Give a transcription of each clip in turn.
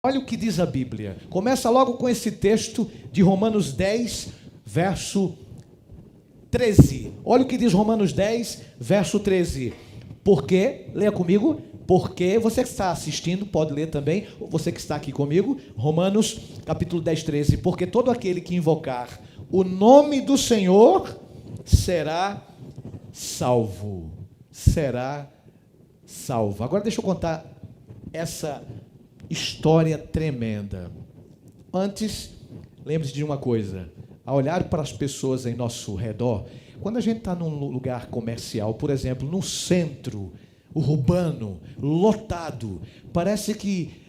Olha o que diz a Bíblia. Começa logo com esse texto de Romanos 10, verso 13. Olha o que diz Romanos 10, verso 13. Porque, leia comigo, porque, você que está assistindo, pode ler também, você que está aqui comigo, Romanos capítulo 10, 13. Porque todo aquele que invocar o nome do Senhor será salvo. Será salvo. Agora deixa eu contar essa história tremenda. Antes, lembre-se de uma coisa: a olhar para as pessoas em nosso redor, quando a gente está num lugar comercial, por exemplo, num centro urbano, lotado, parece que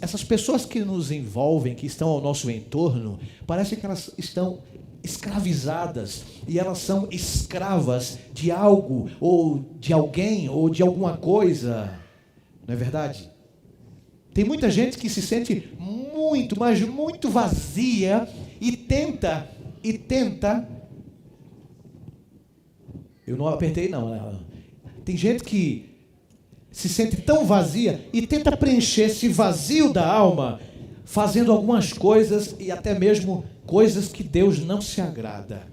essas pessoas que nos envolvem, que estão ao nosso entorno, parece que elas estão escravizadas e elas são escravas de algo, ou de alguém, ou de alguma coisa. Não é verdade? Tem muita gente que se sente muito, mas muito vazia e tenta. Eu não apertei não, né? Tem gente que se sente tão vazia e tenta preencher esse vazio da alma fazendo algumas coisas e até mesmo coisas que Deus não se agrada.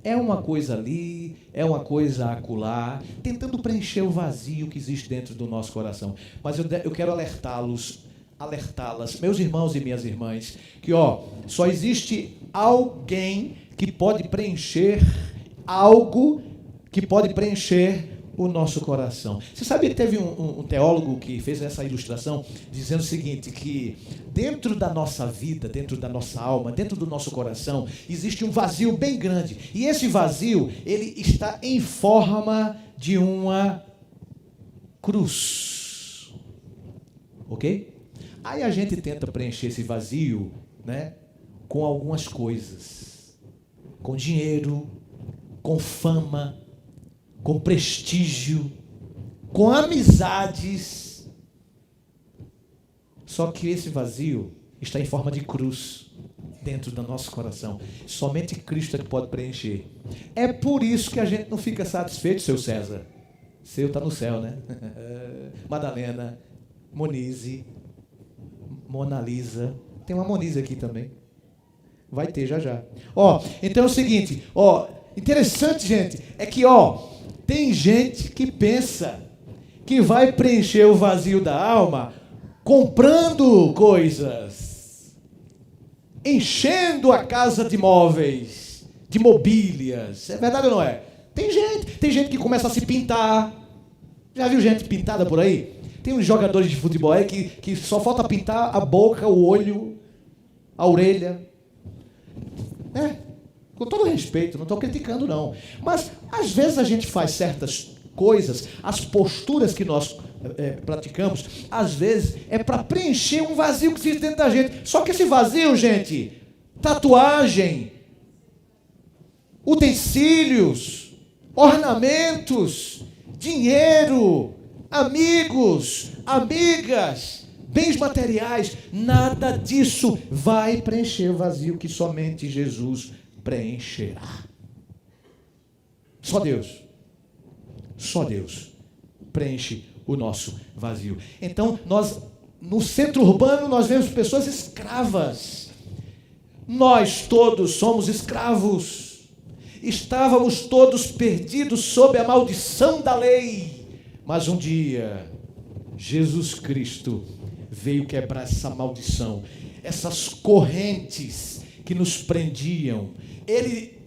É uma coisa ali, é uma coisa acolá, tentando preencher o vazio que existe dentro do nosso coração. Mas eu quero alertá-las, meus irmãos e minhas irmãs, que só existe alguém que pode preencher algo que pode preencher o nosso coração. Você sabe que teve um teólogo que fez essa ilustração dizendo o seguinte, que dentro da nossa vida, dentro da nossa alma, dentro do nosso coração, existe um vazio bem grande. E esse vazio, ele está em forma de uma cruz. Ok? Aí a gente tenta preencher esse vazio, né, com algumas coisas. Com dinheiro, com fama, com prestígio, com amizades. Só que esse vazio está em forma de cruz dentro do nosso coração. Somente Cristo é que pode preencher. É por isso que a gente não fica satisfeito, seu César. Seu está no céu, né? Madalena, Monize, Mona Lisa. Tem uma Monize aqui também. Vai ter já. Então é o seguinte, interessante, gente, é que, tem gente que pensa que vai preencher o vazio da alma comprando coisas, enchendo a casa de móveis, de mobílias. É verdade ou não é? Tem gente que começa a se pintar. Já viu gente pintada por aí? Tem uns jogadores de futebol aí que só falta pintar a boca, o olho, a orelha. Com todo respeito, não estou criticando não. Mas, às vezes, a gente faz certas coisas, as posturas que nós praticamos, às vezes, é para preencher um vazio que existe dentro da gente. Só que esse vazio, gente, tatuagem, utensílios, ornamentos, dinheiro, amigos, amigas, bens materiais, nada disso vai preencher o vazio que somente Jesus preencherá. Só Deus preenche o nosso vazio. Então, nós, no centro urbano, nós vemos pessoas escravas. Nós todos somos escravos. Estávamos todos perdidos sob a maldição da lei. Mas um dia, Jesus Cristo veio quebrar essa maldição, essas correntes que nos prendiam. Ele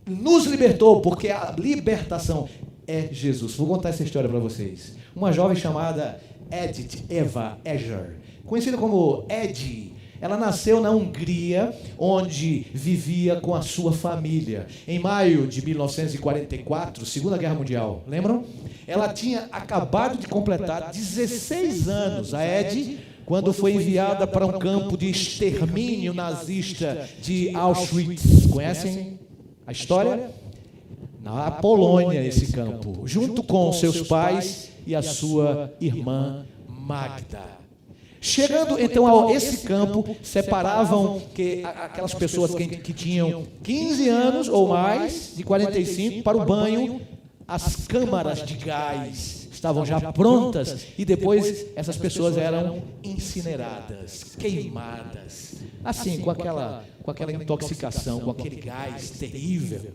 nos libertou, porque a libertação é Jesus. Vou contar essa história para vocês. Uma jovem chamada Edith Eva Eger, conhecida como Edi, ela nasceu na Hungria, onde vivia com a sua família. Em maio de 1944, Segunda Guerra Mundial, lembram? Ela tinha acabado de completar 16 anos, a Edi, quando foi enviada para um campo de extermínio nazista de Auschwitz. Conhecem a história? Na Polônia, esse campo, junto com seus pais e a sua irmã Magda. Chegando então a esse campo, separavam aquelas pessoas que tinham 15 anos ou mais, de 45, para o banho, as câmaras de gás estavam já prontas, e depois essas pessoas eram incineradas, queimadas, assim, com aquela intoxicação, com aquele gás terrível.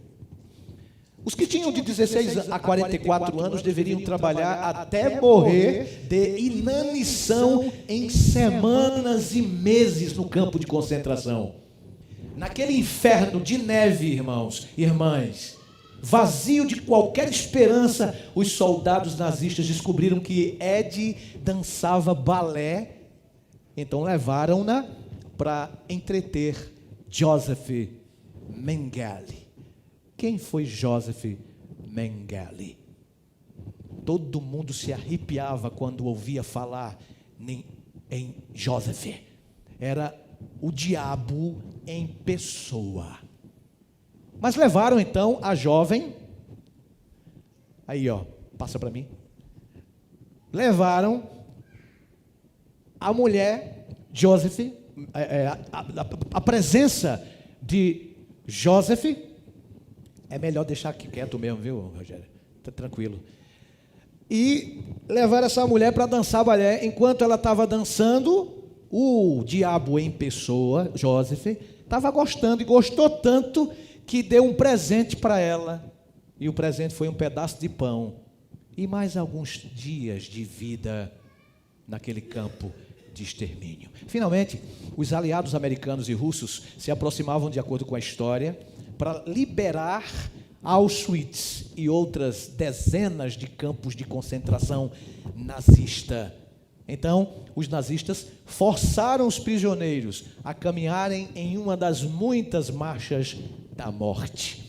Os que tinham de 16 a 44 anos deveriam trabalhar até morrer de inanição em semanas e meses no campo de concentração. Naquele inferno de neve, irmãos e irmãs, vazio de qualquer esperança, os soldados nazistas descobriram que Ed dançava balé, então levaram-na para entreter Joseph Mengele. Quem foi Joseph Mengele? Todo mundo se arrepiava quando ouvia falar em Joseph. Era o diabo em pessoa. Mas levaram então a jovem, aí passa para mim. Levaram a mulher, Joseph, a presença de Joseph. É melhor deixar aqui quieto mesmo, viu, Rogério? Tá tranquilo. E levaram essa mulher para dançar balé. Enquanto ela estava dançando, o diabo em pessoa, Joseph, estava gostando, e gostou tanto que deu um presente para ela. E o presente foi um pedaço de pão e mais alguns dias de vida naquele campo de extermínio. Finalmente, os aliados americanos e russos se aproximavam, de acordo com a história, para liberar Auschwitz e outras dezenas de campos de concentração nazista. Então, os nazistas forçaram os prisioneiros a caminharem em uma das muitas marchas da morte.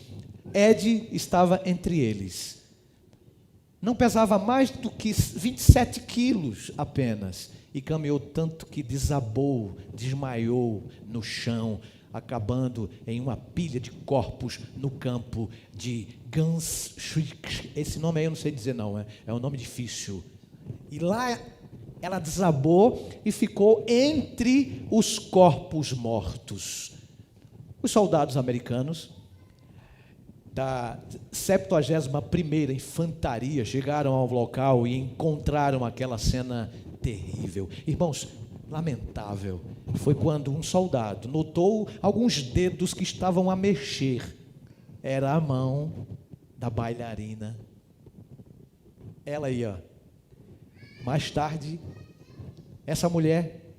Ed estava entre eles. Não pesava mais do que 27 quilos apenas, e caminhou tanto que desabou, desmaiou no chão, acabando em uma pilha de corpos no campo de Ganzschwitz. Esse nome aí eu não sei dizer não, é um nome difícil. E lá ela desabou e ficou entre os corpos mortos. Os soldados americanos da 71ª Infantaria chegaram ao local e encontraram aquela cena terrível. Irmãos, lamentável foi quando um soldado notou alguns dedos que estavam a mexer. Era a mão da bailarina. Ela aí, Mais tarde, essa mulher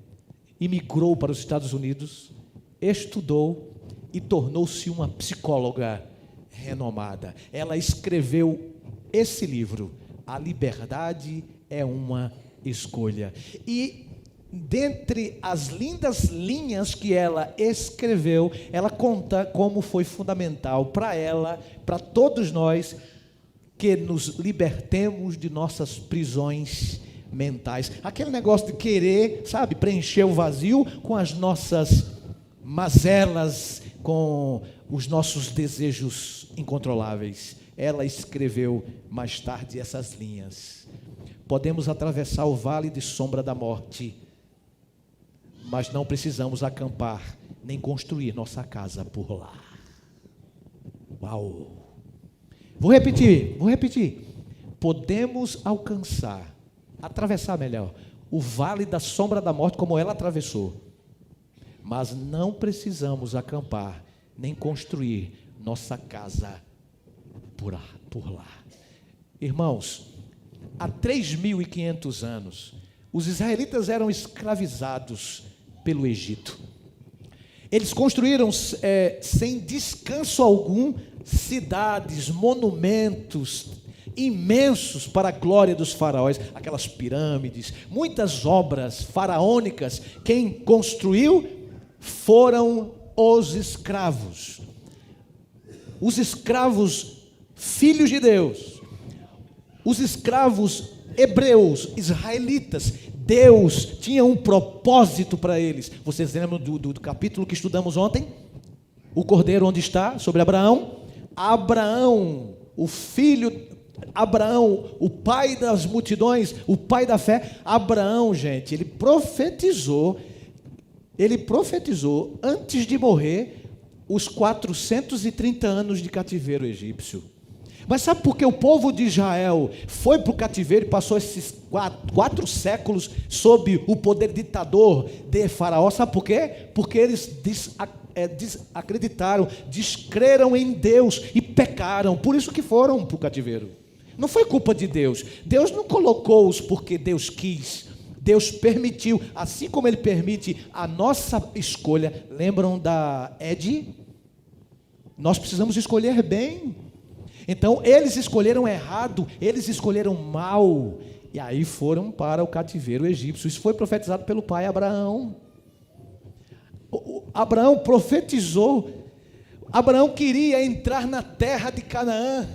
imigrou para os Estados Unidos, estudou e tornou-se uma psicóloga renomada. Ela escreveu esse livro, A Liberdade é uma Escolha. E dentre as lindas linhas que ela escreveu, ela conta como foi fundamental para ela, para todos nós, que nos libertemos de nossas prisões mentais. Aquele negócio de querer, preencher o vazio com as nossas mazelas, com os nossos desejos incontroláveis. Ela escreveu mais tarde essas linhas. Podemos atravessar o vale de sombra da morte, mas não precisamos acampar, nem construir nossa casa por lá. Uau! Vou repetir. Podemos atravessar melhor, o vale da sombra da morte como ela atravessou, mas não precisamos acampar, nem construir nossa casa por lá. Irmãos, há 3.500 anos, os israelitas eram escravizados pelo Egito. Eles construíram, sem descanso algum, cidades, monumentos imensos para a glória dos faraós, aquelas pirâmides, muitas obras faraônicas. Quem construiu foram os escravos. Os escravos, filhos de Deus, os escravos hebreus, israelitas. Deus tinha um propósito para eles. Vocês lembram do capítulo que estudamos ontem? O cordeiro onde está? Sobre Abraão. Abraão, o filho, Abraão, o pai das multidões, o pai da fé. Abraão, gente, ele profetizou antes de morrer os 430 anos de cativeiro egípcio. Mas sabe por que o povo de Israel foi para o cativeiro e passou esses quatro séculos sob o poder ditador de Faraó? Sabe por quê? Porque eles desacreditaram, descreram em Deus e pecaram. Por isso que foram para o cativeiro. Não foi culpa de Deus. Deus não colocou-os porque Deus quis. Deus permitiu, assim como Ele permite a nossa escolha. Lembram da Ed? Nós precisamos escolher bem. Então eles escolheram errado, eles escolheram mal, e aí foram para o cativeiro egípcio. Isso foi profetizado pelo pai Abraão. Abraão profetizou. Abraão queria entrar na terra de Canaã.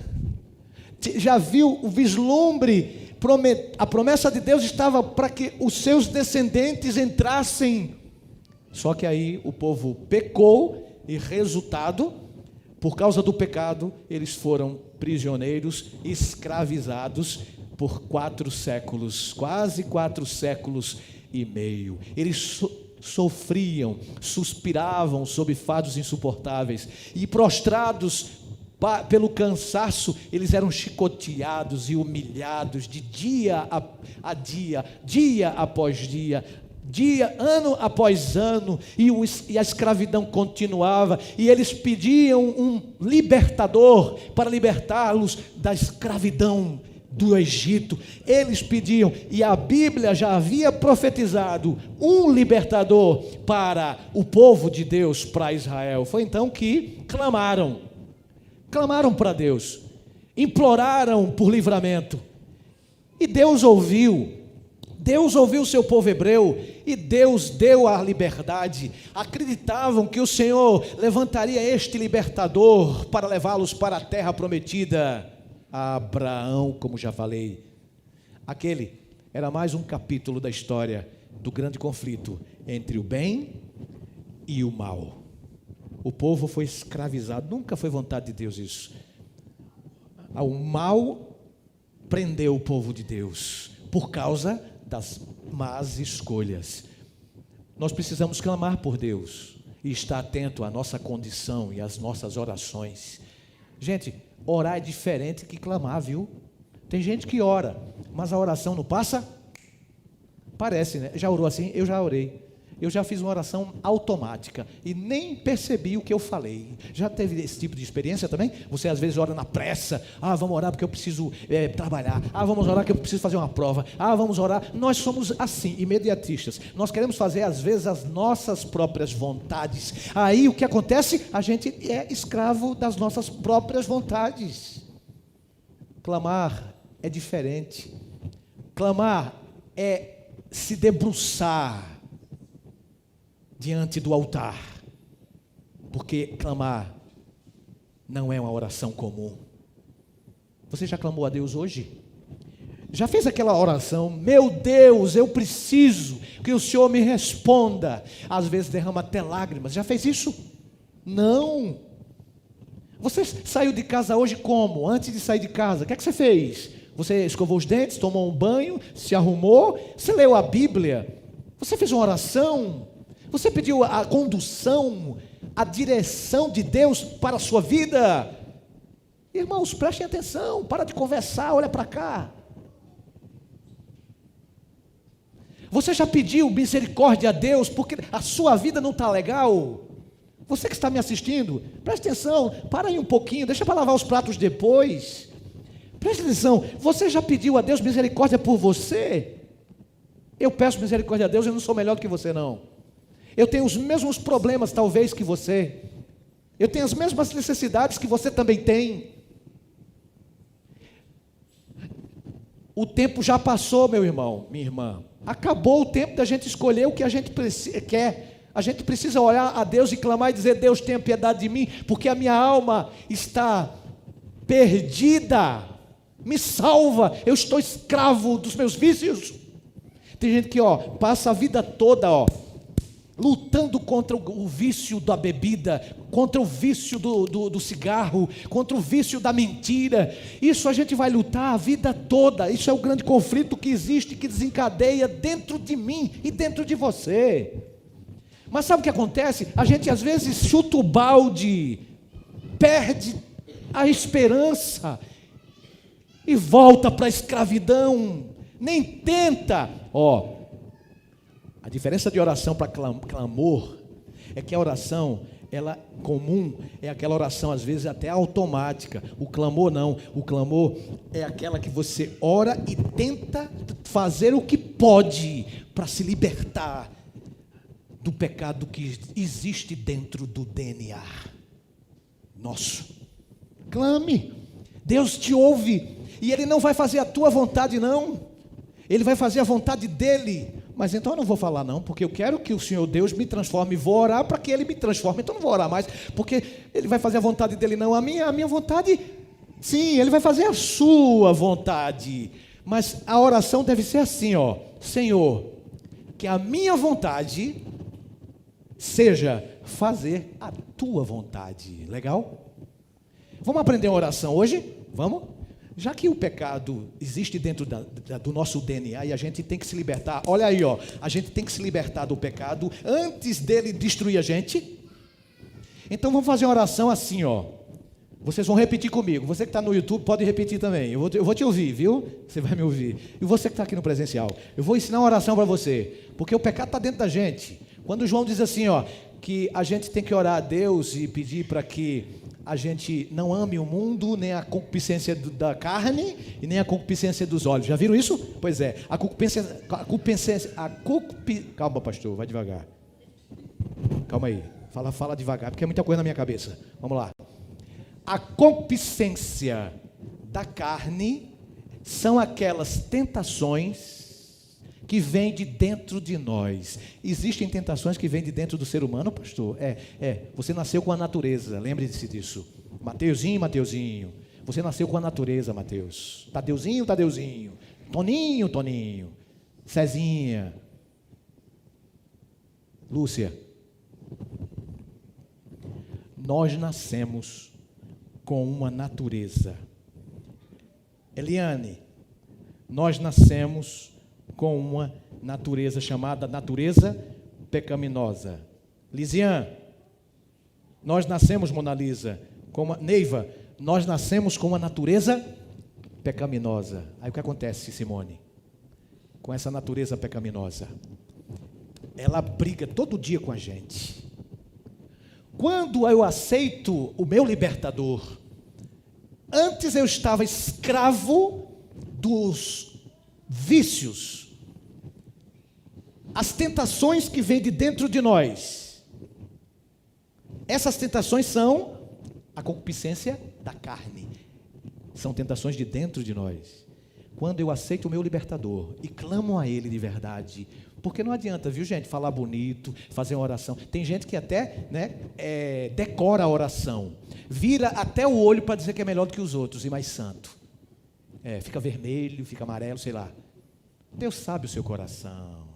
Já viu o vislumbre? A promessa de Deus estava para que os seus descendentes entrassem. Só que aí o povo pecou e resultado, por causa do pecado, eles foram prisioneiros, escravizados por 4 séculos, quase 4 séculos e meio. Eles sofriam, suspiravam sob fardos insuportáveis, e prostrados pelo cansaço, eles eram chicoteados e humilhados de dia a dia, dia após dia, ano após ano, e a escravidão continuava, e eles pediam um libertador para libertá-los da escravidão do Egito. Eles pediam, e a Bíblia já havia profetizado um libertador para o povo de Deus, para Israel. Foi então que clamaram para Deus, imploraram por livramento, e Deus ouviu o seu povo hebreu, e Deus deu a liberdade. Acreditavam que o Senhor levantaria este libertador para levá-los para a terra prometida a Abraão, como já falei. Aquele era mais um capítulo da história do grande conflito entre o bem e o mal. O povo foi escravizado, nunca foi vontade de Deus isso. O mal prendeu o povo de Deus por causa das más escolhas. Nós precisamos clamar por Deus e estar atento à nossa condição e às nossas orações. Gente, orar é diferente que clamar, viu? Tem gente que ora, mas a oração não passa? Parece, né? Já orou assim? Eu já orei. Eu já fiz uma oração automática e nem percebi o que eu falei. Já teve esse tipo de experiência também? Você às vezes ora na pressa. Vamos orar porque eu preciso trabalhar. Vamos orar porque eu preciso fazer uma prova. Vamos orar. Nós somos assim, imediatistas. Nós queremos fazer às vezes as nossas próprias vontades. Aí o que acontece? A gente é escravo das nossas próprias vontades. Clamar é diferente. Clamar é se debruçar diante do altar, porque clamar não é uma oração comum. Você já clamou a Deus hoje? Já fez aquela oração: meu Deus, eu preciso que o Senhor me responda? Às vezes derrama até lágrimas. Já fez isso? Não. Você saiu de casa hoje como? Antes de sair de casa, o que é que você fez? Você escovou os dentes, tomou um banho, se arrumou, você leu a Bíblia, você fez uma oração, você pediu a condução, a direção de Deus para a sua vida. Irmãos, prestem atenção, para de conversar, olha para cá. Você já pediu misericórdia a Deus porque a sua vida não está legal? Você que está me assistindo, preste atenção, para aí um pouquinho, deixa para lavar os pratos depois. Preste atenção, você já pediu a Deus misericórdia por você? Eu peço misericórdia a Deus, eu não sou melhor do que você não. Eu tenho os mesmos problemas talvez que você. Eu tenho as mesmas necessidades que você também tem. O tempo já passou, meu irmão, minha irmã. Acabou o tempo da gente escolher o que a gente quer. A gente precisa olhar a Deus e clamar e dizer: Deus, tenha piedade de mim, porque a minha alma está perdida. Me salva, eu estou escravo dos meus vícios. Tem gente que passa a vida toda lutando contra o vício da bebida, contra o vício do cigarro, contra o vício da mentira. Isso a gente vai lutar a vida toda. Isso é o grande conflito que existe, que desencadeia dentro de mim e dentro de você. Mas sabe o que acontece? A gente às vezes chuta o balde, perde a esperança e volta para a escravidão. Nem tenta. A diferença de oração para clamor é que a oração, ela comum, é aquela oração às vezes até automática. O clamor não. O clamor é aquela que você ora e tenta fazer o que pode para se libertar do pecado que existe dentro do DNA nosso. Clame. Deus te ouve. E Ele não vai fazer a tua vontade, não. Ele vai fazer a vontade dEle. Mas então eu não vou falar não, porque eu quero que o Senhor Deus me transforme. Vou orar para que Ele me transforme. Então eu não vou orar mais, porque Ele vai fazer a vontade dEle, não. A minha vontade, sim, Ele vai fazer a sua vontade. Mas a oração deve ser assim, Senhor, que a minha vontade seja fazer a tua vontade. Legal? Vamos aprender uma oração hoje? Vamos? Já que o pecado existe dentro do nosso DNA e a gente tem que se libertar, olha aí, a gente tem que se libertar do pecado antes dele destruir a gente. Então vamos fazer uma oração assim, Vocês vão repetir comigo. Você que está no YouTube pode repetir também. Eu vou te ouvir, viu? Você vai me ouvir. E você que está aqui no presencial, eu vou ensinar uma oração para você, porque o pecado está dentro da gente. Quando João diz assim, que a gente tem que orar a Deus e pedir para que a gente não ame o mundo, nem a concupiscência da carne e nem a concupiscência dos olhos. Já viram isso? Pois é, calma, pastor, vai devagar. Calma aí, fala devagar, porque é muita coisa na minha cabeça. Vamos lá. A concupiscência da carne são aquelas tentações que vêm de dentro de nós. Existem tentações que vêm de dentro do ser humano, pastor? Você nasceu com a natureza, lembre-se disso. Mateuzinho. Você nasceu com a natureza, Mateus. Tadeuzinho. Toninho. Cezinha. Lúcia. Nós nascemos com uma natureza. Eliane, nós nascemos com uma natureza chamada natureza pecaminosa. Lisian, nós nascemos, Mona Lisa, Neiva, nós nascemos com uma natureza pecaminosa. Aí o que acontece, Simone? Com essa natureza pecaminosa, ela briga todo dia com a gente. Quando eu aceito o meu libertador, antes eu estava escravo dos vícios, as tentações que vêm de dentro de nós. Essas tentações são a concupiscência da carne. São tentações de dentro de nós. Quando eu aceito o meu libertador e clamo a Ele de verdade, porque não adianta, viu, gente, falar bonito, fazer uma oração. Tem gente que até decora a oração, vira até o olho para dizer que é melhor do que os outros e mais santo. Fica vermelho, fica amarelo, sei lá. Deus sabe o seu coração.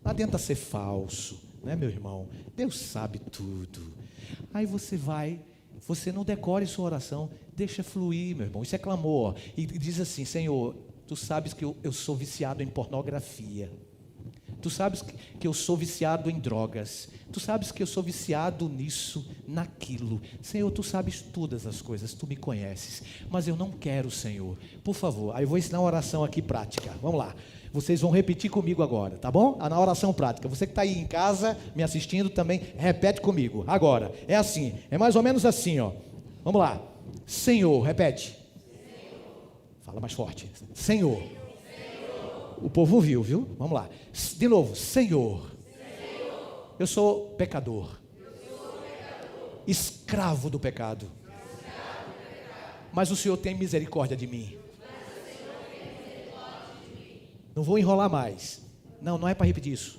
Não adianta ser falso, né, meu irmão? Deus sabe tudo. Aí você não decore sua oração, deixa fluir, meu irmão. Isso é clamor. E diz assim: Senhor, tu sabes que eu sou viciado em pornografia. Tu sabes que eu sou viciado em drogas. Tu sabes que eu sou viciado nisso, naquilo. Senhor, tu sabes todas as coisas, tu me conheces. Mas eu não quero, Senhor. Por favor, aí eu vou ensinar uma oração aqui prática. Vamos lá. Vocês vão repetir comigo agora, tá bom? Na oração prática. Você que está aí em casa, me assistindo também, repete comigo. Agora, é assim, é mais ou menos assim, Vamos lá. Senhor, repete. Senhor. Fala mais forte. Senhor. O povo viu? Vamos lá. De novo. Senhor. Eu sou pecador. Escravo do pecado. Mas o Senhor tem misericórdia de mim. Não vou enrolar mais. Não é para repetir isso.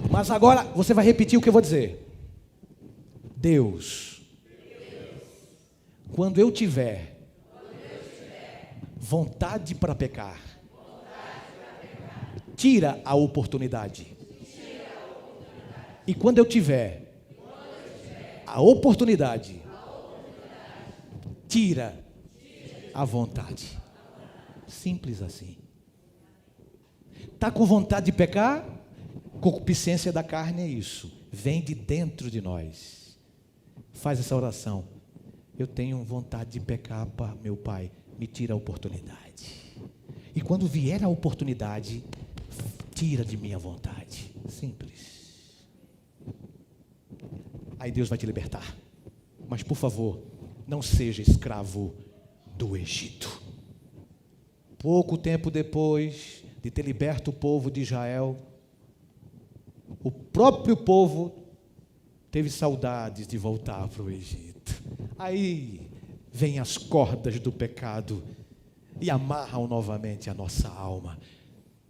Mas agora você vai repetir o que eu vou dizer. Deus, quando eu tiver vontade para pecar, tira a oportunidade. E quando eu tiver a oportunidade, tira a vontade. Simples assim. Está com vontade de pecar? Concupiscência da carne é isso. Vem de dentro de nós. Faz essa oração. eu tenho vontade de pecar, meu pai, me tira a oportunidade. E quando vier a oportunidade, tira de mim a vontade. Simples. Aí Deus vai te libertar. Mas por favor, não seja escravo do Egito. Pouco tempo depois de ter liberto o povo de Israel, o próprio povo teve saudades de voltar para o Egito. Aí vêm as cordas do pecado e amarram novamente a nossa alma.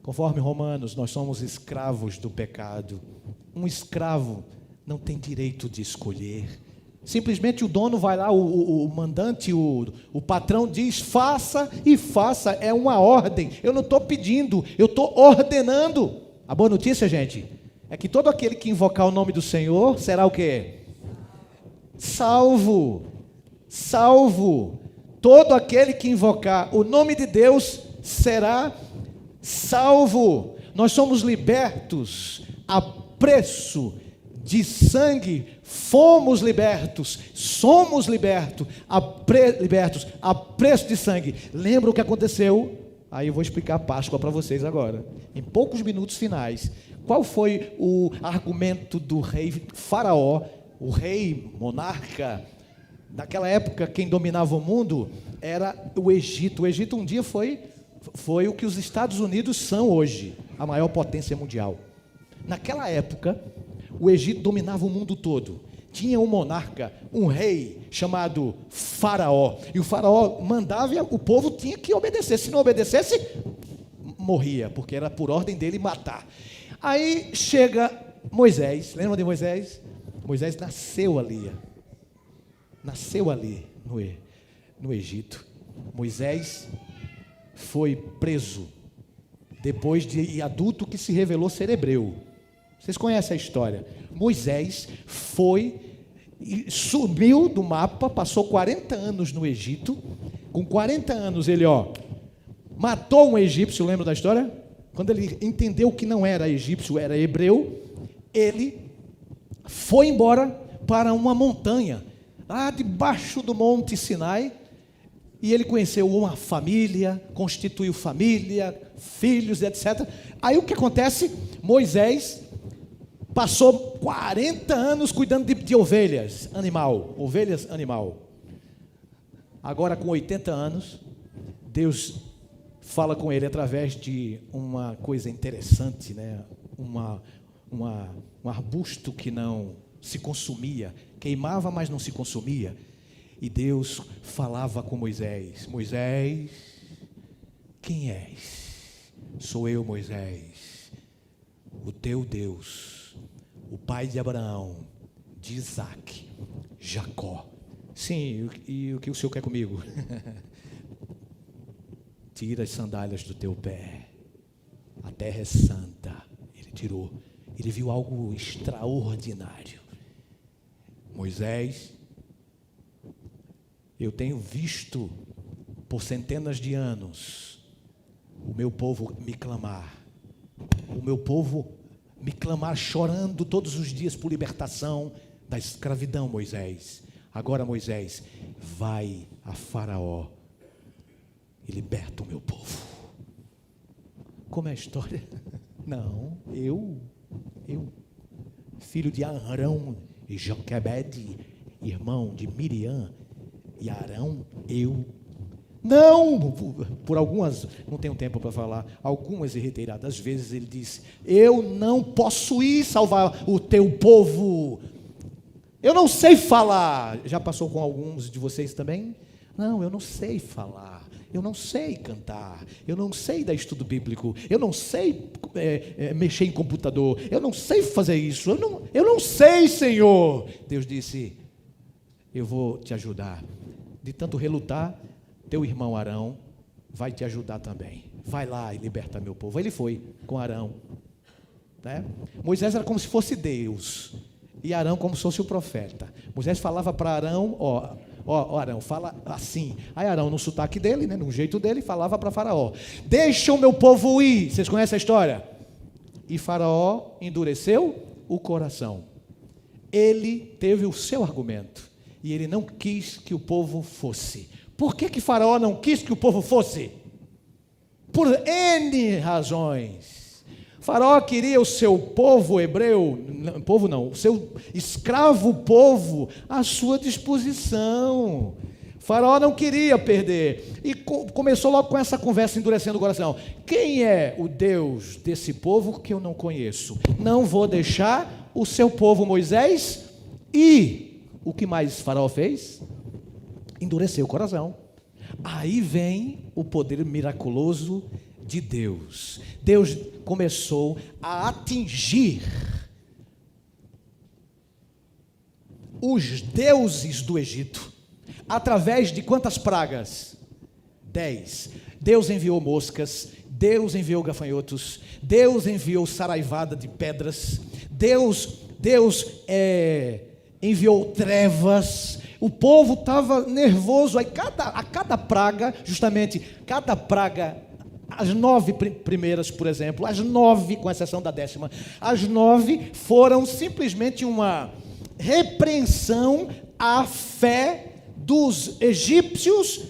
Conforme Romanos, nós somos escravos do pecado. Um escravo não tem direito de escolher. Simplesmente o dono vai lá, o mandante, o patrão diz, faça e faça, é uma ordem. Eu não estou pedindo, eu estou ordenando. A boa notícia, gente, é que todo aquele que invocar o nome do Senhor será o quê? Salvo. Salvo. Todo aquele que invocar o nome de Deus será salvo. Nós somos libertos a preço de sangue, fomos libertos, somos libertos a preço de sangue. Lembra o que aconteceu? Aí eu vou explicar a Páscoa para vocês agora, em poucos minutos finais. Qual foi o argumento do rei Faraó, o rei monarca? Naquela época, quem dominava o mundo era o Egito. O Egito um dia foi o que os Estados Unidos são hoje, a maior potência mundial. Naquela época, o Egito dominava o mundo todo. Tinha um monarca, um rei chamado Faraó. E o Faraó mandava e o povo tinha que obedecer. Se não obedecesse, morria, porque era por ordem dele matar. Aí chega Moisés. Lembra de Moisés? Moisés nasceu ali no Egito. Moisés foi preso depois de adulto que se revelou ser hebreu. Vocês conhecem a história? Moisés foi e sumiu do mapa, passou 40 anos no Egito. Com 40 anos ele matou um egípcio, lembra da história? Quando ele entendeu que não era egípcio, era hebreu, ele foi embora para uma montanha, lá debaixo do Monte Sinai, e ele conheceu uma família, constituiu família, filhos, etc. Aí o que acontece? Moisés passou 40 anos cuidando de ovelhas, animal. Agora com 80 anos, Deus fala com ele através de uma coisa interessante, né? Um arbusto que não se consumia, queimava, mas não se consumia. E Deus falava com Moisés: Moisés, quem és? Sou eu, Moisés, o teu Deus, o pai de Abraão, de Isaac, Jacó. Sim, e o que o Senhor quer comigo? Tira as sandálias do teu pé, a terra é santa. Ele tirou, ele viu algo extraordinário. Moisés, eu tenho visto por centenas de anos o meu povo me clamar, chorando todos os dias por libertação da escravidão, Moisés. Agora, Moisés, vai a Faraó e liberta o meu povo. Como é a história? Não, eu, filho de Arão e Joquebede, irmão de Miriam e Arão, não, por algumas, não tenho tempo para falar, algumas e reiteradas vezes ele disse: eu não posso ir salvar o teu povo, eu não sei falar. Já passou com alguns de vocês também? Não, eu não sei falar, eu não sei cantar, eu não sei dar estudo bíblico, eu não sei mexer em computador, eu não sei fazer isso, eu não sei, Senhor. Deus disse: eu vou te ajudar. De tanto relutar, teu irmão Arão vai te ajudar também. Vai lá e liberta meu povo. Ele foi com Arão, né? Moisés era como se fosse Deus e Arão como se fosse o profeta. Moisés falava para Arão: Arão, fala assim. Aí Arão, no sotaque dele, né, no jeito dele, falava para Faraó: deixa o meu povo ir. Vocês conhecem a história? E Faraó endureceu o coração. Ele teve o seu argumento. e ele não quis que o povo fosse. Por que Faraó não quis que o povo fosse? Por N razões. Faraó queria o seu povo hebreu, o seu escravo povo à sua disposição. Faraó não queria perder. E começou logo com essa conversa, endurecendo o coração. Quem é o Deus desse povo que eu não conheço? Não vou deixar o seu povo Moisés ir. O que mais Faraó fez? Endureceu o coração. Aí vem o poder miraculoso de Deus. Deus começou a atingir os deuses do Egito. Através de quantas pragas? 10. Deus enviou moscas, Deus enviou gafanhotos, Deus enviou saraivada de pedras, Deus enviou trevas. O povo estava nervoso. Aí a cada praga, justamente, cada praga, as 9 primeiras, por exemplo, as 9, com exceção da 10ª, as 9 foram simplesmente uma repreensão à fé dos egípcios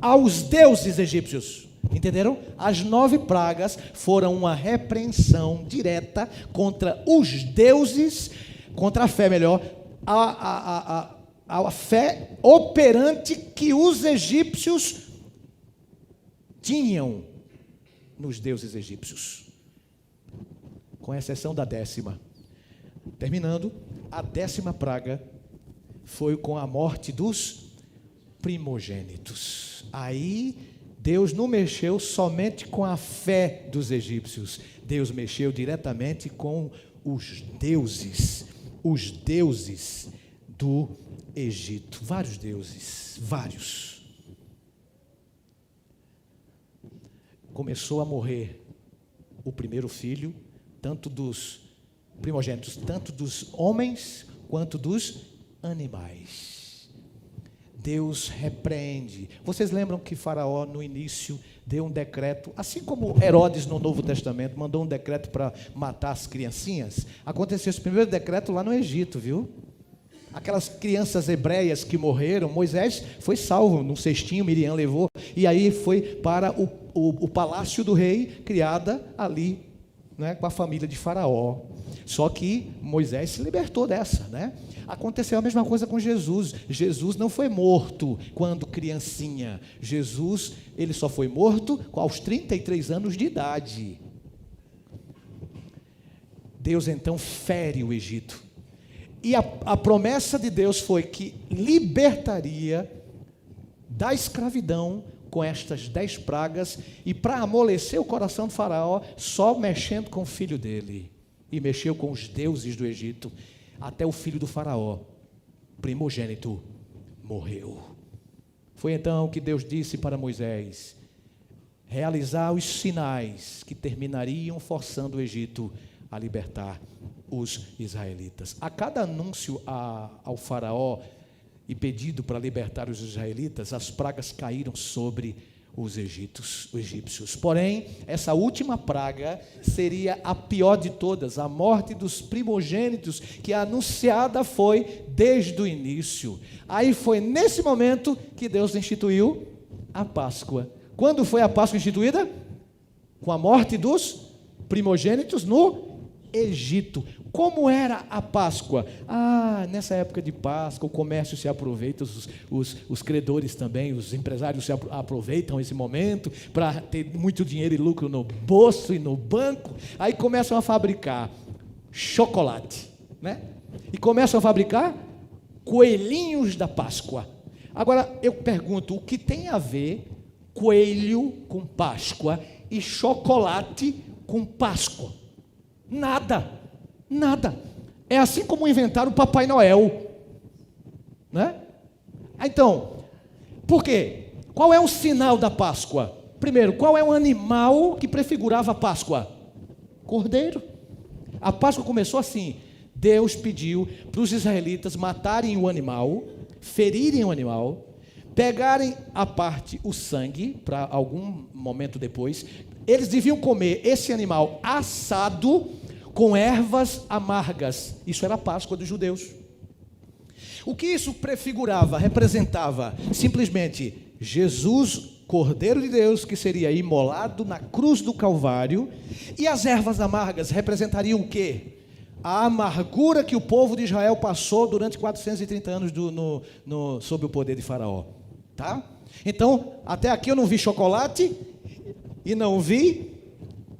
aos deuses egípcios. Entenderam? As 9 pragas foram uma repreensão direta contra os deuses, contra a fé, melhor, a fé operante que os egípcios tinham nos deuses egípcios, com exceção da 10ª. Terminando, a 10ª praga foi com a morte dos primogênitos. Aí Deus não mexeu somente com a fé dos egípcios, Deus mexeu diretamente com os deuses do Egito. Vários deuses, vários. Começou a morrer o primeiro filho, tanto dos primogênitos, tanto dos homens quanto dos animais. Deus repreende. Vocês lembram que Faraó no início deu um decreto, assim como Herodes no Novo Testamento mandou um decreto para matar as criancinhas? Aconteceu esse primeiro decreto lá no Egito, viu? Aquelas crianças hebreias que morreram, Moisés foi salvo num cestinho, Miriam levou, e aí foi para o palácio do rei, criada ali, né, com a família de Faraó. Só que Moisés se libertou dessa, né? Aconteceu a mesma coisa com Jesus. Jesus não foi morto quando criancinha. Jesus, ele só foi morto aos 33 anos de idade. Deus então fere o Egito. E a promessa de Deus foi que libertaria da escravidão com estas 10 pragas, e para amolecer o coração do faraó, só mexendo com o filho dele. E mexeu com os deuses do Egito, até o filho do faraó, primogênito, morreu. Foi então que Deus disse para Moisés realizar os sinais que terminariam forçando o Egito a libertar os israelitas. A cada anúncio ao faraó e pedido para libertar os israelitas, as pragas caíram sobre os egípcios. Porém, essa última praga seria a pior de todas, a morte dos primogênitos, que anunciada foi desde o início. Aí foi nesse momento que Deus instituiu a Páscoa. Quando foi a Páscoa instituída? Com a morte dos primogênitos no Egito. Como era a Páscoa? Nessa época de Páscoa, o comércio se aproveita, os credores também, os empresários se aproveitam esse momento para ter muito dinheiro e lucro no bolso e no banco. Aí começam a fabricar chocolate, né? E começam a fabricar coelhinhos da Páscoa. Agora, eu pergunto, o que tem a ver coelho com Páscoa e chocolate com Páscoa? Nada. É assim como inventaram o Papai Noel, né? Então, por quê? Qual é o sinal da Páscoa? Primeiro, qual é o animal que prefigurava a Páscoa? Cordeiro. A Páscoa começou assim: Deus pediu para os israelitas matarem o animal, ferirem o animal, pegarem a parte, o sangue, para algum momento depois, eles deviam comer esse animal assado com ervas amargas. Isso era a Páscoa dos judeus. O que isso prefigurava, representava? Simplesmente Jesus, Cordeiro de Deus, que seria imolado na cruz do Calvário, e as ervas amargas representariam o quê? A amargura que o povo de Israel passou durante 430 anos sob o poder de Faraó. Tá? Então, até aqui eu não vi chocolate e não vi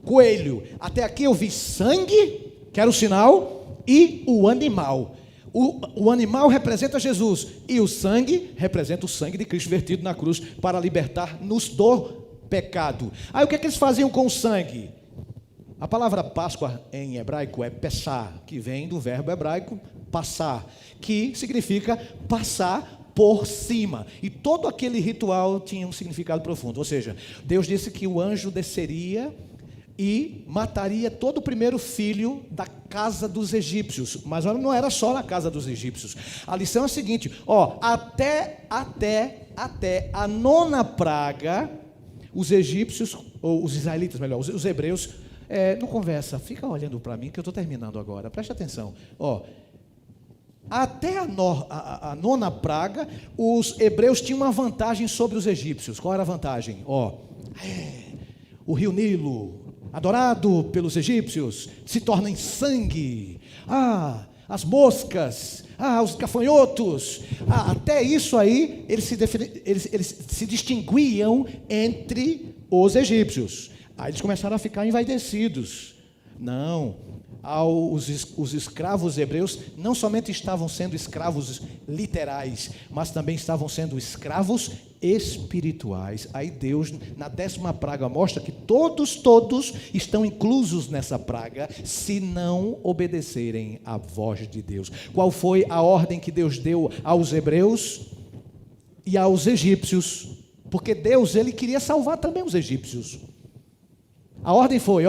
coelho. Até aqui eu vi sangue, que era o sinal, e o animal. O animal representa Jesus e o sangue representa o sangue de Cristo vertido na cruz para libertar-nos do pecado. Aí o que é que eles faziam com o sangue? A palavra Páscoa em hebraico é pessah, que vem do verbo hebraico passar, que significa passar por cima. E todo aquele ritual tinha um significado profundo. Ou seja, Deus disse que o anjo desceria e mataria todo o primeiro filho da casa dos egípcios. Mas não era só na casa dos egípcios. A lição é a seguinte, até a nona praga, os egípcios, ou os israelitas, melhor, os hebreus, não conversa, fica olhando para mim que eu estou terminando agora, preste atenção. Até a nona praga, os hebreus tinham uma vantagem sobre os egípcios. Qual era a vantagem? O rio Nilo, adorado pelos egípcios, se torna em sangue. As moscas, os gafanhotos, até isso aí, eles se distinguiam entre os egípcios. Aí eles começaram a ficar envaidecidos. Não, os escravos hebreus não somente estavam sendo escravos literais, mas também estavam sendo escravos espirituais. Aí Deus, na 10ª praga, mostra que todos estão inclusos nessa praga, se não obedecerem à voz de Deus. Qual foi a ordem que Deus deu aos hebreus e aos egípcios? Porque Deus, ele queria salvar também os egípcios. A ordem foi,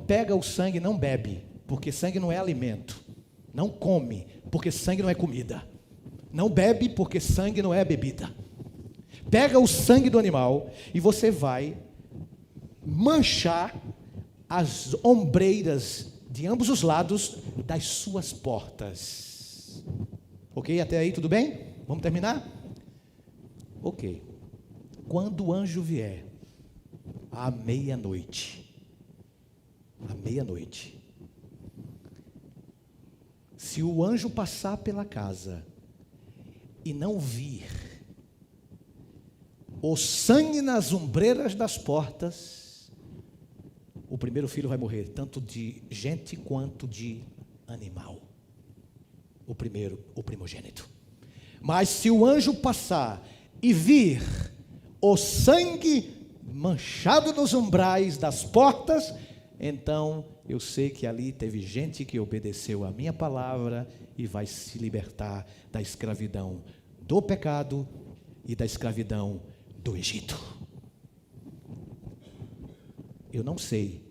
pega o sangue e não bebe, porque sangue não é alimento. Não come, porque sangue não é comida. Não bebe, porque sangue não é bebida. Pega o sangue do animal e você vai manchar as ombreiras de ambos os lados das suas portas. Ok? Até aí tudo bem? Vamos terminar? Ok. Quando o anjo vier, à meia-noite, se o anjo passar pela casa e não vir o sangue nas ombreiras das portas, o primeiro filho vai morrer, tanto de gente quanto de animal. O primogênito. Mas se o anjo passar e vir o sangue manchado nos umbrais das portas, então eu sei que ali teve gente que obedeceu a minha palavra e vai se libertar da escravidão do pecado e da escravidão do Egito. Eu não sei,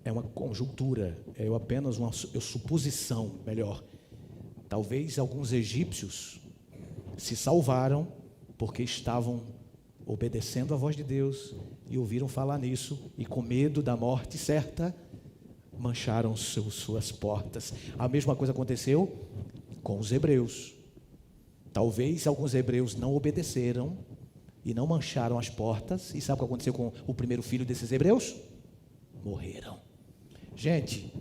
é uma conjuntura, apenas uma suposição, melhor. Talvez alguns egípcios se salvaram porque estavam obedecendo a voz de Deus e ouviram falar nisso, e com medo da morte certa, mancharam suas portas. A mesma coisa aconteceu com os hebreus. Talvez alguns hebreus não obedeceram e não mancharam as portas, e sabe o que aconteceu com o primeiro filho desses hebreus? Morreram. Gente,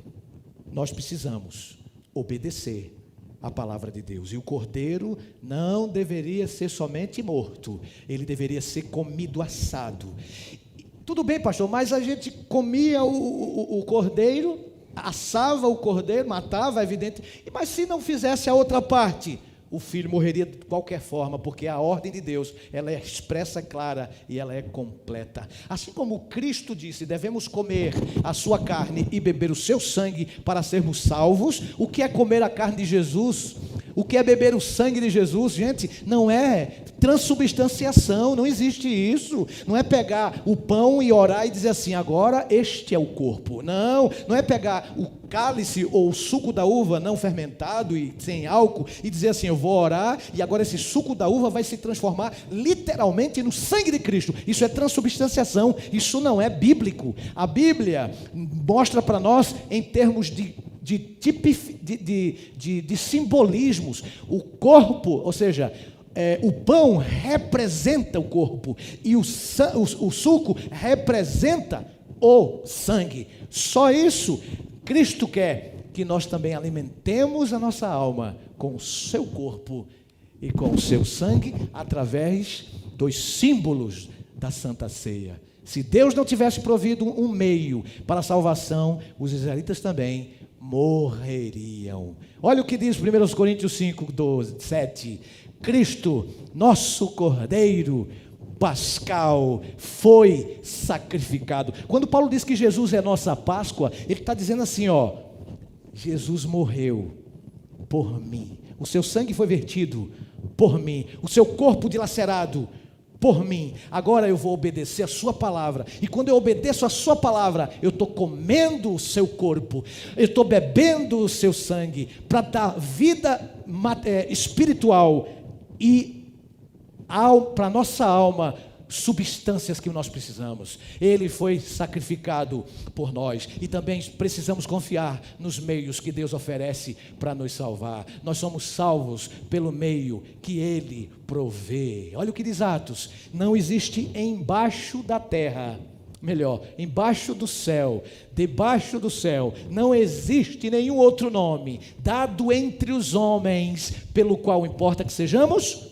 nós precisamos obedecer a palavra de Deus, e o cordeiro não deveria ser somente morto, ele deveria ser comido assado. Tudo bem, pastor, mas a gente comia o cordeiro, assava o cordeiro, matava, é evidente, mas se não fizesse a outra parte, o filho morreria de qualquer forma, porque a ordem de Deus, ela é expressa, clara e ela é completa. Assim como Cristo disse, devemos comer a sua carne e beber o seu sangue para sermos salvos. O que é comer a carne de Jesus? O que é beber o sangue de Jesus? Gente, não é transubstanciação, não existe isso. Não é pegar o pão e orar e dizer assim, agora este é o corpo. Não é pegar o cálice ou o suco da uva não fermentado e sem álcool e dizer assim, eu vou orar e agora esse suco da uva vai se transformar literalmente no sangue de Cristo. Isso é transubstanciação, isso não é bíblico. A Bíblia mostra para nós em termos de de simbolismos. O corpo, ou seja, o pão representa o corpo e o suco representa o sangue. Só isso, Cristo quer que nós também alimentemos a nossa alma com o seu corpo e com o seu sangue através dos símbolos da Santa Ceia. Se Deus não tivesse provido um meio para a salvação, os israelitas também morreriam. Olha o que diz 1 Coríntios 5, 7. Cristo, nosso Cordeiro Pascal, foi sacrificado. Quando Paulo diz que Jesus é nossa Páscoa, ele está dizendo assim, Jesus morreu por mim. O seu sangue foi vertido por mim. O seu corpo dilacerado por mim. Agora eu vou obedecer a sua palavra. E quando eu obedeço a sua palavra, eu estou comendo o seu corpo. Eu estou bebendo o seu sangue para dar vida espiritual e para a nossa alma substâncias que nós precisamos. Ele foi sacrificado por nós e também precisamos confiar nos meios que Deus oferece para nos salvar. Nós somos salvos pelo meio que Ele provê. Olha o que diz Atos: não existe embaixo da terra, melhor, embaixo do céu, debaixo do céu, não existe nenhum outro nome dado entre os homens pelo qual importa que sejamos.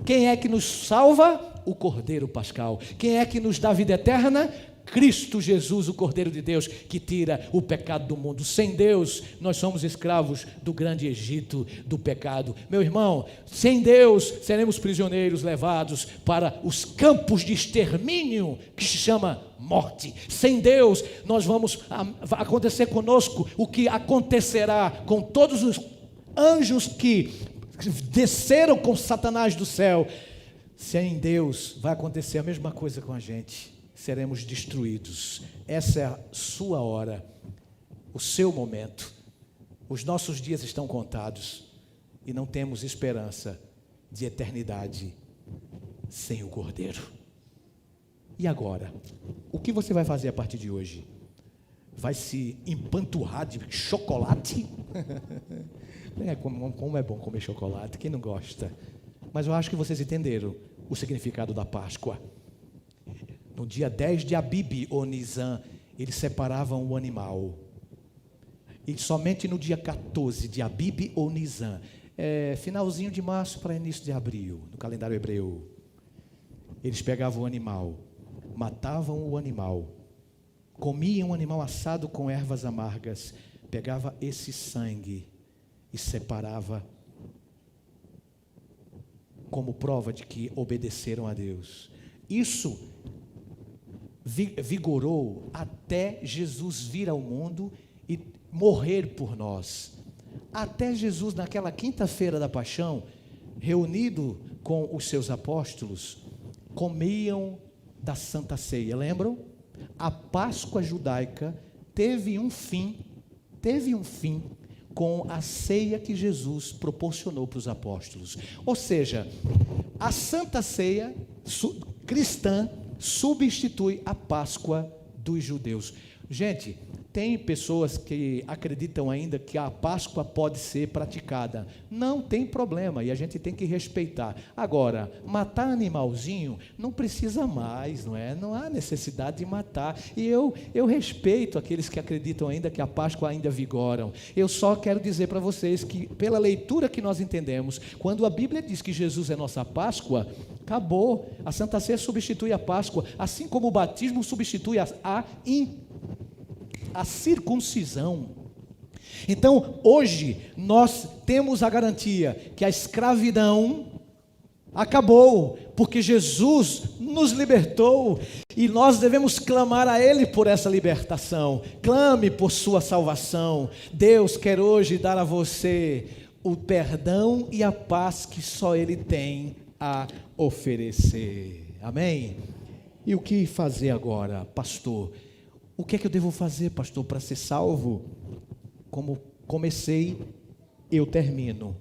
Quem é que nos salva? O Cordeiro Pascal. Quem é que nos dá vida eterna? Cristo Jesus, o Cordeiro de Deus, que tira o pecado do mundo. Sem Deus, nós somos escravos do grande Egito do pecado. Meu irmão, sem Deus, seremos prisioneiros levados para os campos de extermínio, que se chama morte. Sem Deus, vai acontecer conosco o que acontecerá com todos os anjos que desceram com Satanás do céu. Sem Deus, vai acontecer a mesma coisa com a gente. Seremos destruídos. Essa é a sua hora, o seu momento. Os nossos dias estão contados e não temos esperança de eternidade sem o Cordeiro. E agora? O que você vai fazer a partir de hoje? Vai se empanturrar de chocolate? Como é bom comer chocolate, quem não gosta? Mas eu acho que vocês entenderam o significado da Páscoa. No dia 10 de Abib ou Nisan, eles separavam o animal. E somente no dia 14 de Abib ou Nisan, finalzinho de março para início de abril, no calendário hebreu, eles pegavam o animal, matavam o animal, comiam o animal assado com ervas amargas, pegava esse sangue e separava como prova de que obedeceram a Deus. Isso vigorou até Jesus vir ao mundo e morrer por nós. Até Jesus, naquela quinta-feira da paixão, reunido com os seus apóstolos, comiam da Santa Ceia. Lembram? A Páscoa judaica teve um fim com a ceia que Jesus proporcionou para os apóstolos. Ou seja, a Santa Ceia cristã substitui a Páscoa dos judeus. Gente, tem pessoas que acreditam ainda que a Páscoa pode ser praticada. Não tem problema, e a gente tem que respeitar. Agora, matar animalzinho não precisa mais, não é? Não há necessidade de matar. E eu respeito aqueles que acreditam ainda que a Páscoa ainda vigoram. Eu só quero dizer para vocês que, pela leitura que nós entendemos, quando a Bíblia diz que Jesus é nossa Páscoa, acabou. A Santa Ceia substitui a Páscoa, assim como o batismo substitui a circuncisão. Então, hoje, nós temos a garantia que a escravidão acabou, porque Jesus nos libertou, e nós devemos clamar a Ele por essa libertação. Clame por sua salvação. Deus quer hoje dar a você o perdão e a paz que só Ele tem a oferecer. Amém? E o que fazer agora, pastor? O que é que eu devo fazer, pastor, para ser salvo? Como comecei, eu termino.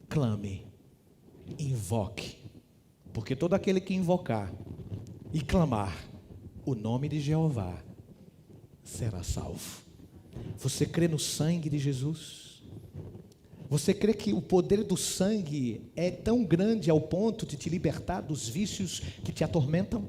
Clame, invoque, porque todo aquele que invocar e clamar o nome de Jeová será salvo. Você crê no sangue de Jesus? Você crê que o poder do sangue é tão grande ao ponto de te libertar dos vícios que te atormentam?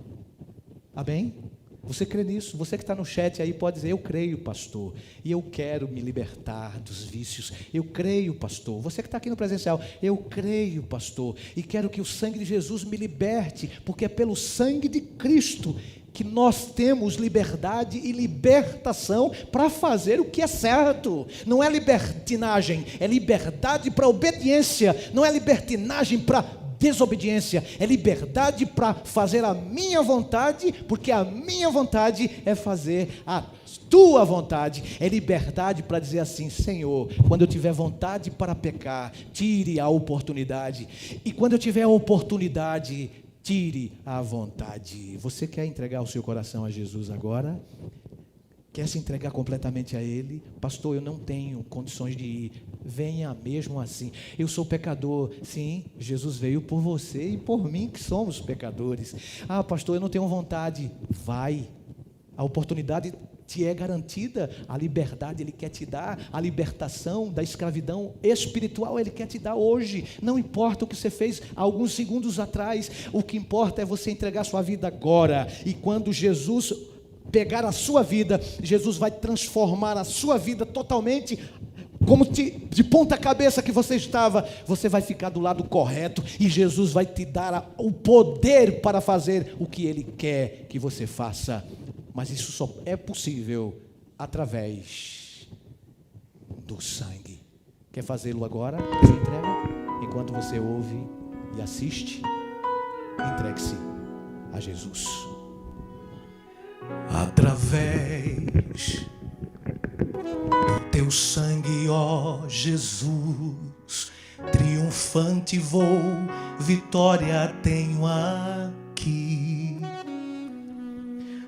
Amém? Você crê nisso? Você que está no chat aí pode dizer: eu creio, pastor, e eu quero me libertar dos vícios. Eu creio, pastor. Você que está aqui no presencial: eu creio, pastor, e quero que o sangue de Jesus me liberte, porque é pelo sangue de Cristo que nós temos liberdade e libertação para fazer o que é certo. Não é libertinagem, é liberdade para obediência. Não é libertinagem para desobediência, é liberdade para fazer a minha vontade, porque a minha vontade é fazer a tua vontade. É liberdade para dizer assim: Senhor, quando eu tiver vontade para pecar, tire a oportunidade, e quando eu tiver a oportunidade, tire a vontade. Você quer entregar o seu coração a Jesus agora? Quer se entregar completamente a Ele? Pastor, eu não tenho condições de ir. Venha mesmo assim. Eu sou pecador. Sim, Jesus veio por você e por mim, que somos pecadores. Ah, pastor, eu não tenho vontade. Vai. A oportunidade te é garantida. A liberdade Ele quer te dar. A libertação da escravidão espiritual Ele quer te dar hoje. Não importa o que você fez alguns segundos atrás. O que importa é você entregar sua vida agora. E quando Jesus pegar a sua vida, Jesus vai transformar a sua vida totalmente, como de ponta cabeça que você estava. Você vai ficar do lado correto e Jesus vai te dar o poder para fazer o que Ele quer que você faça. Mas isso só é possível através do sangue. Quer fazê-lo agora? Se entrega. Enquanto você ouve e assiste, entregue-se a Jesus. Através do teu sangue, ó Jesus, triunfante vou, vitória tenho aqui.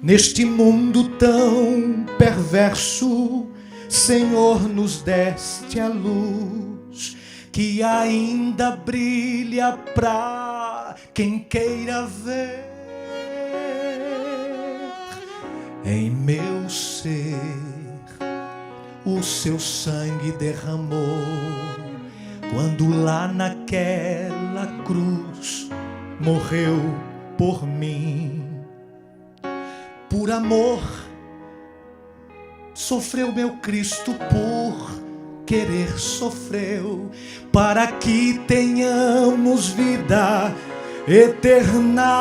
Neste mundo tão perverso, Senhor, nos deste a luz, que ainda brilha pra quem queira ver. Em meu ser, o seu sangue derramou, quando lá naquela cruz morreu por mim. Por amor, sofreu meu Cristo, por querer sofreu, para que tenhamos vida eterna.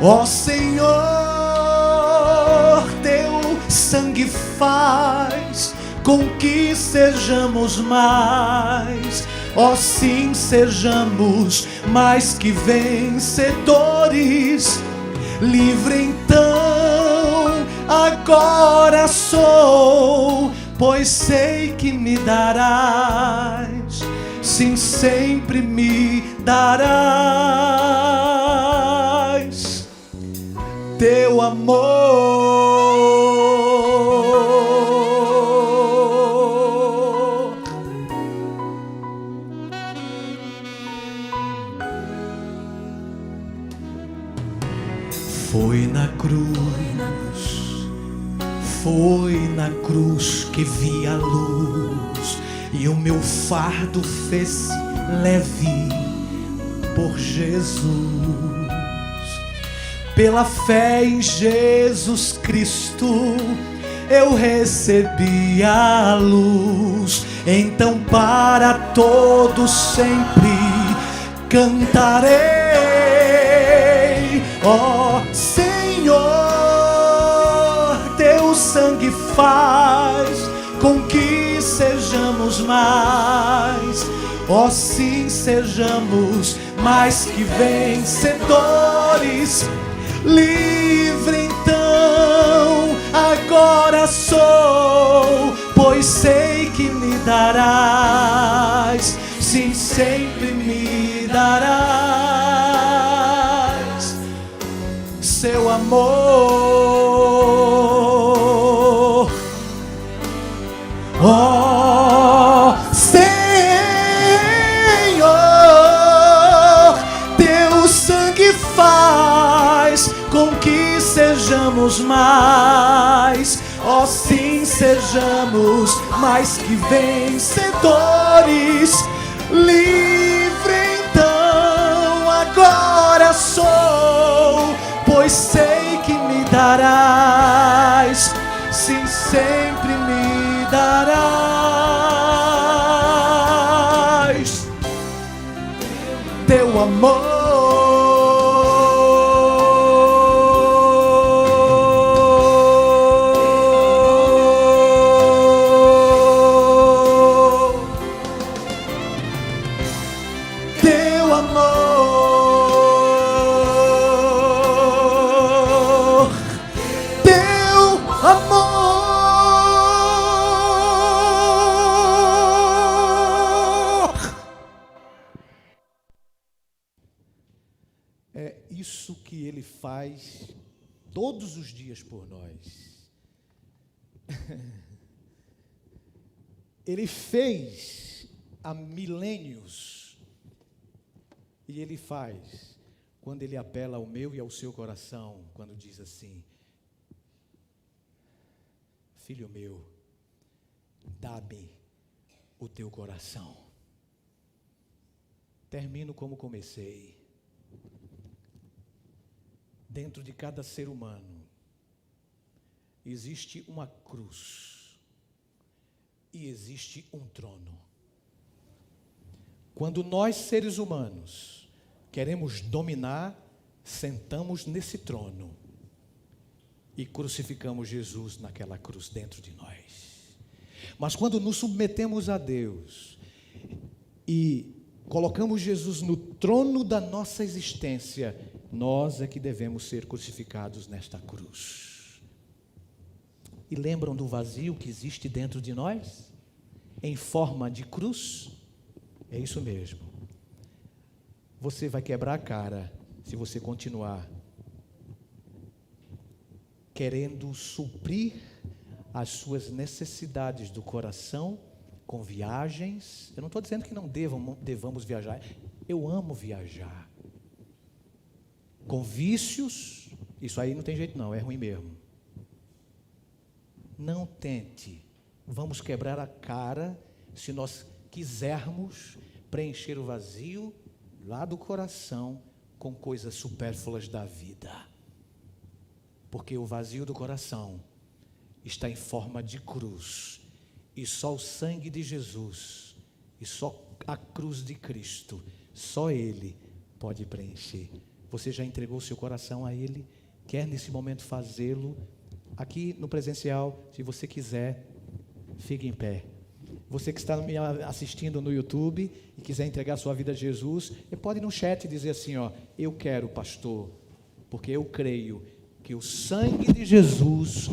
Ó Senhor, teu sangue faz com que sejamos mais. Ó sim, sejamos mais que vencedores. Livre então, agora sou, pois sei que me darás, sim, sempre me darás teu amor. Foi na cruz que vi a luz, e o meu fardo fez-se leve por Jesus. Pela fé em Jesus Cristo eu recebi a luz. Então para todos sempre cantarei. Ó Senhor, teu sangue faz com que sejamos mais. Ó sim, sejamos mais que vencedores. Livre então, agora sou, pois sei que me darás, sim, sempre me darás seu amor. Ó Senhor, teu sangue faz com que sejamos mais. Ó, sim, sejamos mais que vencedores. Livre então agora sou, pois sei que me darás, sim, sempre me darás teu amor. Isso que Ele faz todos os dias por nós. Ele fez há milênios e Ele faz quando Ele apela ao meu e ao seu coração, quando diz assim: filho meu, dá-me o teu coração. Termino como comecei. Dentro de cada ser humano existe uma cruz e existe um trono. Quando nós, seres humanos, queremos dominar, sentamos nesse trono e crucificamos Jesus naquela cruz dentro de nós. Mas quando nos submetemos a Deus e colocamos Jesus no trono da nossa existência, nós é que devemos ser crucificados nesta cruz. E lembram do vazio que existe dentro de nós? Em forma de cruz? É isso mesmo. Você vai quebrar a cara se você continuar querendo suprir as suas necessidades do coração com viagens. Eu não estou dizendo que não devamos viajar. Eu amo viajar. Com vícios, isso aí não tem jeito não, é ruim mesmo. Não tente. Vamos quebrar a cara se nós quisermos preencher o vazio lá do coração com coisas supérfluas da vida. Porque o vazio do coração está em forma de cruz. E só o sangue de Jesus, e só a cruz de Cristo, só Ele pode preencher. Você já entregou o seu coração a Ele? Quer nesse momento fazê-lo? Aqui no presencial, se você quiser, fique em pé. Você que está me assistindo no YouTube e quiser entregar sua vida a Jesus, pode no chat dizer assim, ó: eu quero, pastor, porque eu creio que o sangue de Jesus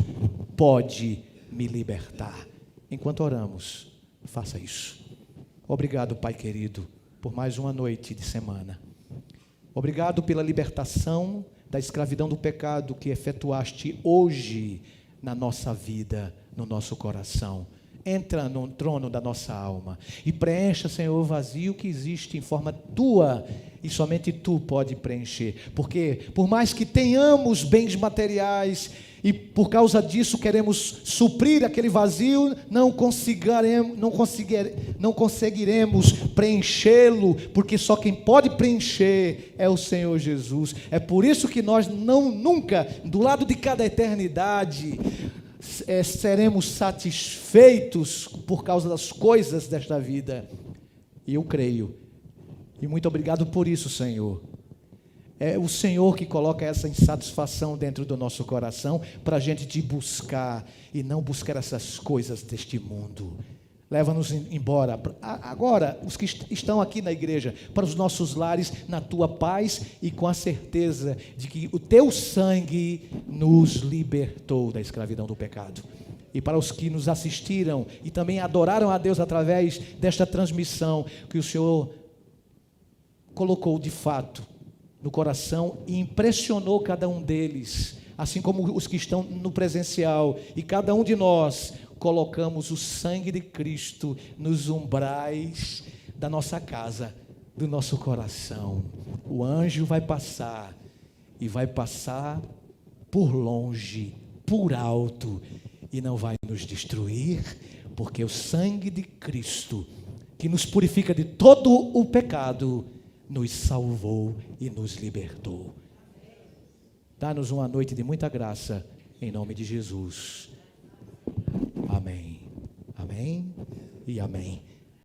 pode me libertar. Enquanto oramos, faça isso. Obrigado, Pai querido, por mais uma noite de semana. Obrigado pela libertação da escravidão do pecado que efetuaste hoje na nossa vida, no nosso coração. Entra no trono da nossa alma e preencha, Senhor, o vazio que existe em forma tua, e somente tu pode preencher. Porque por mais que tenhamos bens materiais e por causa disso queremos suprir aquele vazio, não conseguiremos preenchê-lo, porque só quem pode preencher é o Senhor Jesus. É por isso que nós nunca, do lado de cada eternidade, seremos satisfeitos por causa das coisas desta vida. E eu creio. E muito obrigado por isso, Senhor. É o Senhor que coloca essa insatisfação dentro do nosso coração para a gente te buscar e não buscar essas coisas deste mundo. Leva-nos embora. Agora, os que estão aqui na igreja, para os nossos lares, na tua paz e com a certeza de que o teu sangue nos libertou da escravidão do pecado. E para os que nos assistiram e também adoraram a Deus através desta transmissão, que o Senhor colocou de fato no coração e impressionou cada um deles, assim como os que estão no presencial, e cada um de nós colocamos o sangue de Cristo nos umbrais da nossa casa, do nosso coração. O anjo vai passar, e vai passar por longe, por alto, e não vai nos destruir, porque o sangue de Cristo, que nos purifica de todo o pecado, nos salvou e nos libertou. Dá-nos uma noite de muita graça, em nome de Jesus. Amém. Amém e amém.